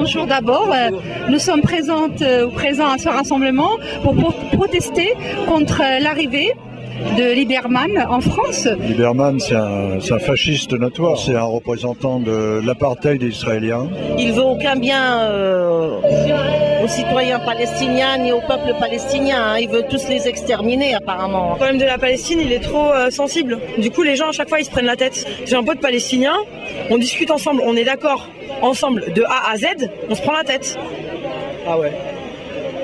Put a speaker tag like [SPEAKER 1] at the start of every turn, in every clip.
[SPEAKER 1] bonjour d'abord. Nous sommes présents à ce rassemblement pour protester contre l'arrivée de Lieberman en France.
[SPEAKER 2] Lieberman, c'est un fasciste notoire, c'est un représentant de l'apartheid israélien.
[SPEAKER 3] Il ne veut aucun bien aux citoyens palestiniens ni au peuple palestinien. Il veut tous les exterminer apparemment.
[SPEAKER 4] Le problème de la Palestine, il est trop sensible. Du coup, les gens à chaque fois, ils se prennent la tête. J'ai un pote palestinien, on discute ensemble, on est d'accord ensemble de A à Z, on se prend la tête.
[SPEAKER 5] Ah ouais.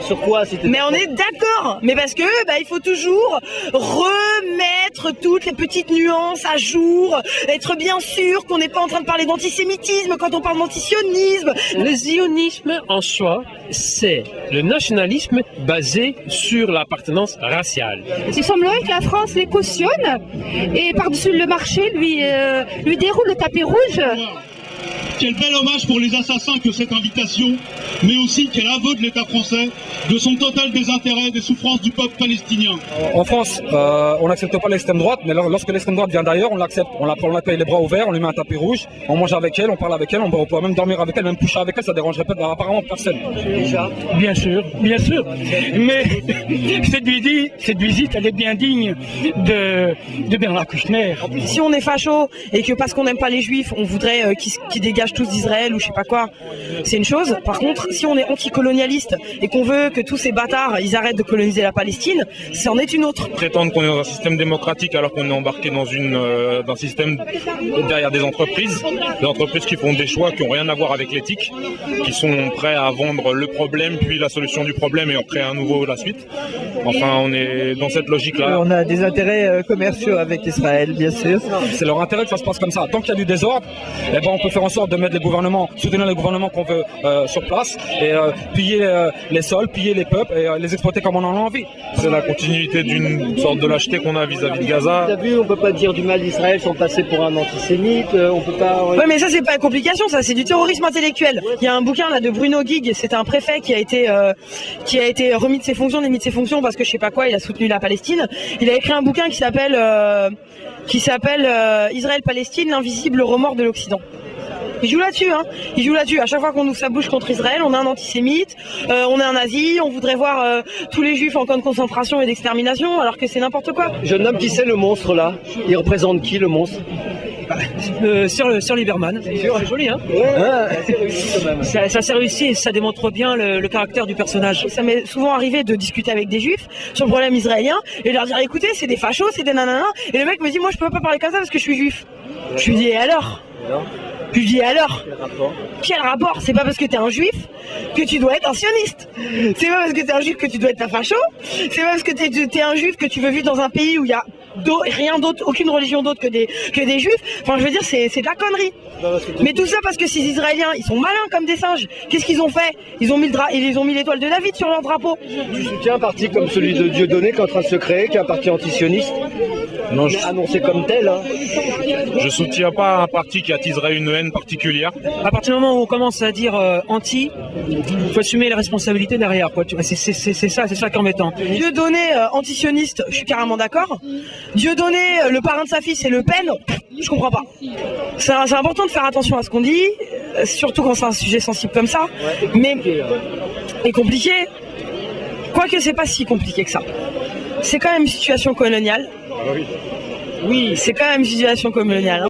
[SPEAKER 5] Sur quoi
[SPEAKER 4] Mais on est d'accord. Mais parce que il faut toujours remettre toutes les petites nuances à jour, être bien sûr qu'on n'est pas en train de parler d'antisémitisme quand on parle d'antisionisme.
[SPEAKER 6] Le zionisme en soi, c'est le nationalisme basé sur l'appartenance raciale.
[SPEAKER 1] Il semblerait que la France les cautionne et par-dessus le marché lui déroule le tapis rouge.
[SPEAKER 7] Quel bel hommage pour les assassins que cette invitation, mais aussi quel aveu de l'État français de son total désintérêt des souffrances du peuple palestinien.
[SPEAKER 8] En France, on n'accepte pas l'extrême droite, mais lorsque l'extrême droite vient d'ailleurs, on l'accepte. On l'accueille les bras ouverts, on lui met un tapis rouge, on mange avec elle, on parle avec elle, on peut même dormir avec elle, même coucher avec elle, ça dérangerait pas apparemment personne.
[SPEAKER 9] Bien sûr. Mais cette visite, elle est bien digne de Bernard Kouchner.
[SPEAKER 4] Si on est facho et que parce qu'on n'aime pas les juifs, on voudrait qu'ils dégagent tous d'Israël ou je sais pas quoi, c'est une chose. Par contre, si on est anticolonialiste et qu'on veut que tous ces bâtards ils arrêtent de coloniser la Palestine, c'en est une autre.
[SPEAKER 10] Prétendre qu'on est dans un système démocratique alors qu'on est embarqué dans un système derrière des entreprises qui font des choix qui n'ont rien à voir avec l'éthique, qui sont prêts à vendre le problème puis la solution du problème et en créer un nouveau la suite. Enfin, on est dans cette logique-là.
[SPEAKER 5] On a des intérêts commerciaux avec Israël, bien sûr.
[SPEAKER 8] C'est leur intérêt que ça se passe comme ça. Tant qu'il y a du désordre, on peut faire en sorte de mettre les gouvernements, soutenir les gouvernements qu'on veut sur place et piller les sols, piller les peuples et les exploiter comme on en a envie.
[SPEAKER 10] C'est la continuité d'une sorte de lâcheté qu'on a vis-à-vis de Gaza.
[SPEAKER 5] T'as vu, on peut pas dire du mal d'Israël sans passer pour un antisémite, on peut pas...
[SPEAKER 4] Ouais, mais ça c'est pas une complication, ça c'est du terrorisme intellectuel. Il y a un bouquin là de Bruno Guig, c'est un préfet qui a été remis de ses fonctions, démis de ses fonctions parce que je sais pas quoi, il a soutenu la Palestine. Il a écrit un bouquin qui s'appelle Israël-Palestine, l'invisible remords de l'Occident. Il joue là-dessus, Il joue là-dessus. À chaque fois qu'on ouvre sa bouche contre Israël, on est un antisémite, on est un nazi, on voudrait voir tous les juifs en camp de concentration et d'extermination, alors que c'est n'importe quoi.
[SPEAKER 5] Jeune homme, qui c'est le monstre là? Il représente qui, le monstre?
[SPEAKER 9] Sur Lieberman. C'est joli,
[SPEAKER 5] C'est réussi quand même.
[SPEAKER 9] Ça s'est réussi et ça démontre bien le caractère du personnage.
[SPEAKER 4] Ça m'est souvent arrivé de discuter avec des juifs sur le problème israélien et leur dire écoutez, c'est des fachos, c'est des nanana. Et le mec me dit moi je peux pas parler comme ça parce que je suis juif. Je lui dis et alors? Je lui dis alors, quel rapport? C'est pas parce que t'es un juif que tu dois être un sioniste. C'est pas parce que t'es un juif que tu dois être un facho. C'est pas parce que t'es un juif que tu veux vivre dans un pays où il y a rien d'autre, aucune religion d'autre que des juifs. Enfin, je veux dire, c'est de la connerie. Mais tout ça parce que ces Israéliens, ils sont malins comme des singes. Qu'est-ce qu'ils ont fait? Ils ont mis l'étoile de David sur leur drapeau.
[SPEAKER 5] Tu soutiens un parti comme celui de Dieudonné qui est en train de se créer, qui est un parti antisioniste?
[SPEAKER 10] Non,
[SPEAKER 5] annoncé comme tel.
[SPEAKER 10] Je soutiens pas un parti qui attiserait une haine particulière.
[SPEAKER 9] À partir du moment où on commence à dire anti, il faut assumer les responsabilités derrière, quoi. C'est ça qui est embêtant.
[SPEAKER 4] Dieudonné antisioniste, je suis carrément d'accord. Dieudonné, le parrain de sa fille, c'est Le Pen, je comprends pas. C'est important de faire attention à ce qu'on dit, surtout quand c'est un sujet sensible comme ça. Mais et compliqué. Quoique c'est pas si compliqué que ça. C'est quand même une situation coloniale. Oui, c'est quand même une situation coloniale.